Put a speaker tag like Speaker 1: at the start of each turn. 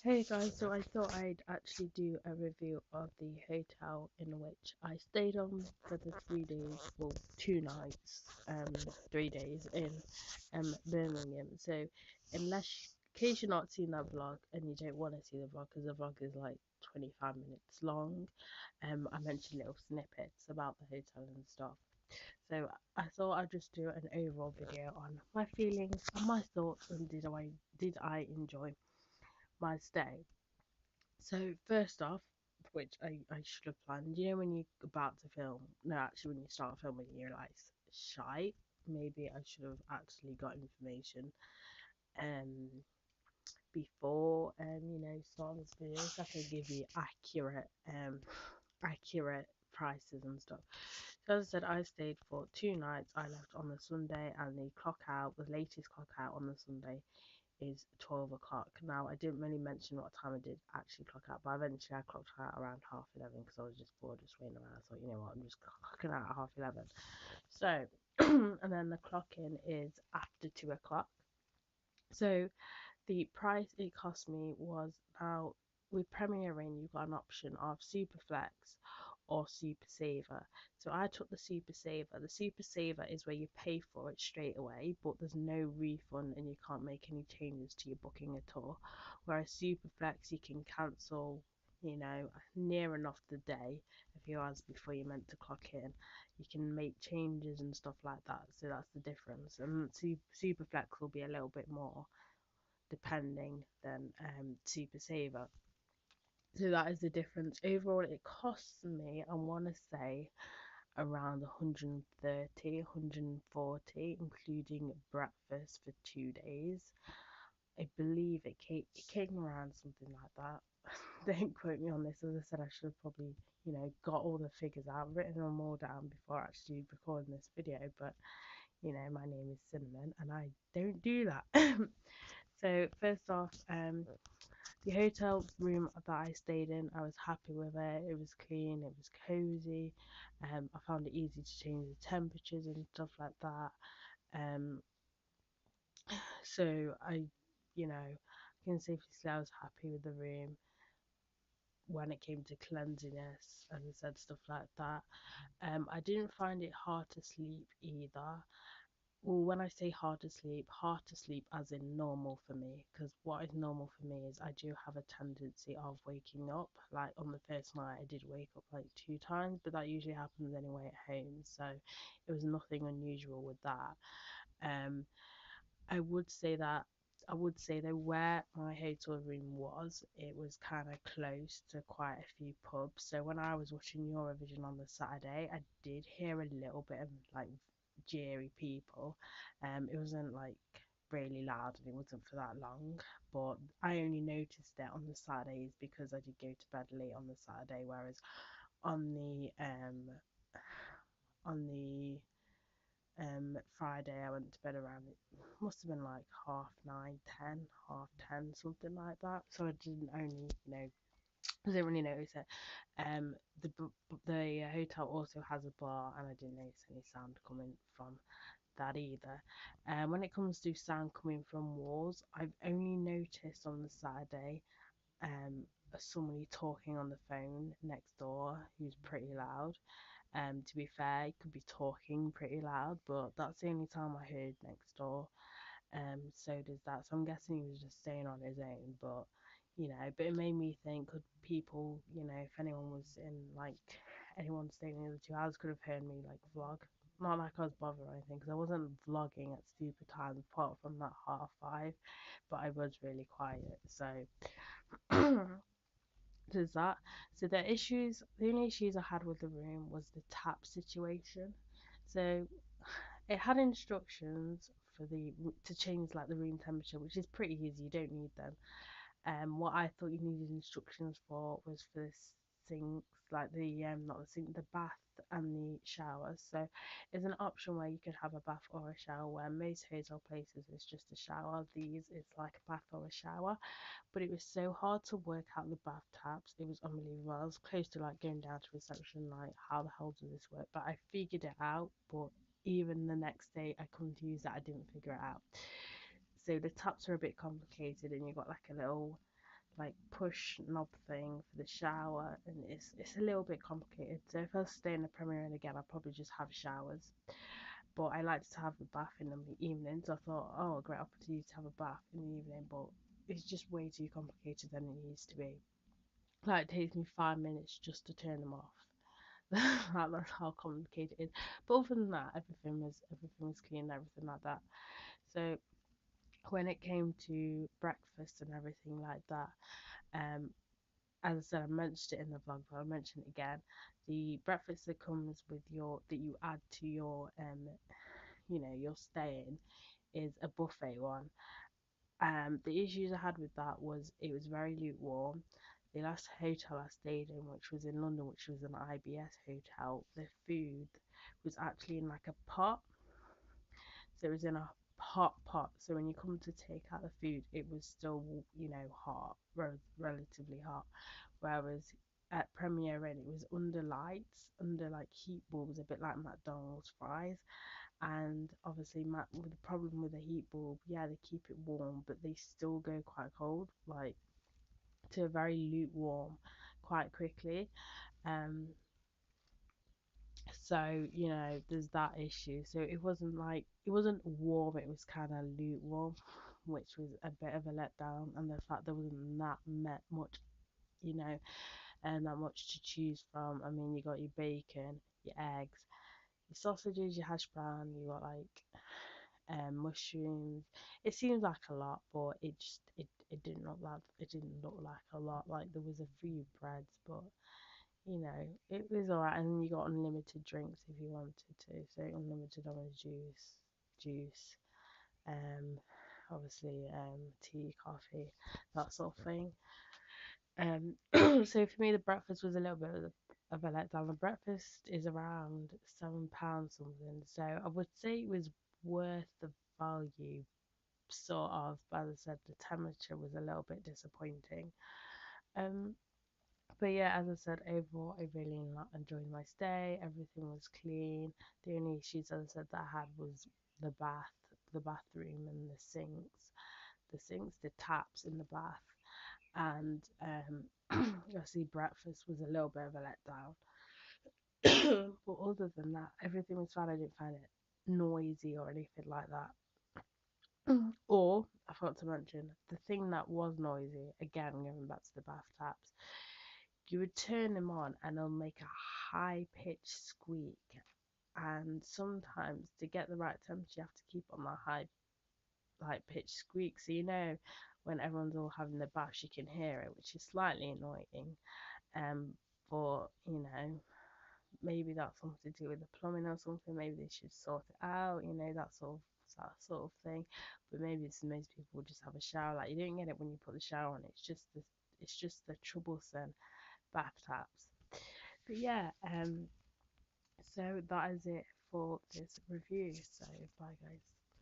Speaker 1: Hey guys, so I thought I'd actually do a review of the hotel in which I stayed on for the 3 days, well, 2 nights, 3 days in Birmingham. So, in case you're not seeing that vlog and you don't want to see the vlog, because the vlog is like 25 minutes long, I mentioned little snippets about the hotel and stuff. So I thought I'd just do an overall video on my feelings and my thoughts and did I enjoy my stay. So first off, which I should have planned, you know when you're about to film, no actually when you start filming you're like shy. Maybe I should have actually got information um before starting this video so I can give you accurate prices and stuff. So as I said, I stayed for 2 nights. I left on the Sunday and the latest clock out on the Sunday is 12 o'clock. Now, I didn't really mention what time I did actually clock out, but eventually I clocked out around half 11 because I was just bored, just waiting around. I thought, you know what, I'm just clocking out at half 11. So, and then the clock in is after 2 o'clock. So, the price it cost me was now with Premier Inn, you've got an option of Superflex or Super Saver. So I took the Super Saver. The Super Saver is where you pay for it straight away, but there's no refund and you can't make any changes to your booking at all. Whereas Superflex, you can cancel, near enough the day, a few hours before you're meant to clock in. You can make changes and stuff like that. So that's the difference. And Superflex will be a little bit more depending than Super Saver. So that is the difference. Overall, it costs me, I want to say, around 130, 140, including breakfast for 2 days. I believe it came around something like that. Don't quote me on this. As I said, I should have probably, got all the figures out, written them all down before actually recording this video. But, my name is Cinnamon and I don't do that. So first off, the hotel room that I stayed in, I was happy with it. It was clean, it was cozy. I found it easy to change the temperatures and stuff like that. Um, so I can safely say I was happy with the room when it came to cleanliness and said stuff like that. I didn't find it hard to sleep either. Well, when I say hard to sleep as in normal for me, because what is normal for me is I do have a tendency of waking up. Like on the first night, I did wake up like 2 times, but that usually happens anyway at home, so it was nothing unusual with that. Um, I would say that I would say that where my hotel room was, it was kind of close to quite a few pubs. So when I was watching Eurovision on the Saturday, I did hear a little bit of like jeery people. It wasn't like really loud and it wasn't for that long, but I only noticed it on the Saturdays because I did go to bed late on the Saturday, whereas on the Friday I went to bed around it must have been like half nine, ten, half ten, something like that. So I didn't only I didn't really notice it. The hotel also has a bar, and I didn't notice any sound coming from that either. When it comes to sound coming from walls, I've only noticed on the Saturday somebody talking on the phone next door who's pretty loud. To be fair, he could be talking pretty loud, but that's the only time I heard next door. So does that. So I'm guessing he was just staying on his own, but but it made me think, could people, if anyone was in like anyone staying in the other 2 hours could have heard me like vlog. Not like I was bothered or anything, because I wasn't vlogging at stupid times apart from that half five, but I was really quiet. So there's that. So the only issues I had with the room was the tap situation. So it had instructions for the to change like the room temperature, which is pretty easy. You don't need them. What I thought you needed instructions for was for the sinks, like the not the sink, the bath and the shower. So it's an option where you could have a bath or a shower. Where most hotel places it's just a shower. These it's like a bath or a shower. But it was so hard to work out the bath taps. It was unbelievable. I was close to like going down to reception, like how the hell does this work? But I figured it out. But even the next day I come to use that, I didn't figure it out. So the taps are a bit complicated, and you've got like a little like push knob thing for the shower, and it's a little bit complicated. So if I was staying in the Premier Inn again, I'd probably just have showers. But I like to have a bath in the evenings. I thought, oh, a great opportunity to have a bath in the evening, but it's just way too complicated than it needs to be. Like it takes me 5 minutes just to turn them off. That's how complicated it is. But other than that, everything was clean and everything like that. So when it came to breakfast and everything like that, um, as I said, I mentioned it in the vlog, but I'll mention it again. The breakfast that comes with your that you add to your your staying is a buffet one. The issues I had with that was it was very lukewarm. The last hotel I stayed in, which was in London, which was an IBS hotel, the food was actually in like a pot. So it was in a hot pot. So when you come to take out the food, it was still, hot, relatively hot. Whereas at Premier Inn, it was under lights, under like heat bulbs, a bit like McDonald's fries. And obviously, with the problem with the heat bulb, yeah, they keep it warm, but they still go quite cold, like to a very lukewarm quite quickly. Um, so there's that issue. So it wasn't warm, it was kind of lukewarm, which was a bit of a letdown. And the fact there wasn't that much, you know, and that much to choose from. I mean, you got your bacon, your eggs, your sausages, your hash brown, you got like mushrooms. It seems like a lot, but it didn't look like a lot. Like there was a few breads, but it was alright. And then you got unlimited drinks if you wanted to. So unlimited orange juice, um, obviously tea, coffee, that sort of thing. So for me, the breakfast was a little bit of a letdown. The breakfast is around £7 something, so I would say it was worth the value, sort of. But as I said, the temperature was a little bit disappointing. Um, but yeah, as I said, overall, I really enjoyed my stay. Everything was clean. The only issues, as I said, that I had was the the bathroom, and the taps in the bath, and obviously breakfast was a little bit of a letdown. But other than that, everything was fine. I didn't find it noisy or anything like that. Or I forgot to mention the thing that was noisy. Again, going back to the bath taps, you would turn them on and they'll make a high pitched squeak. And sometimes to get the right temperature, you have to keep on that high pitched squeak. So when everyone's all having their baths, you can hear it, which is slightly annoying. Um, but maybe that's something to do with the plumbing or something. Maybe they should sort it out. That sort of thing. But maybe it's most people just have a shower. Like you don't get it when you put the shower on. It's just the troublesome bath taps. But yeah, so that is it for this review. So bye guys.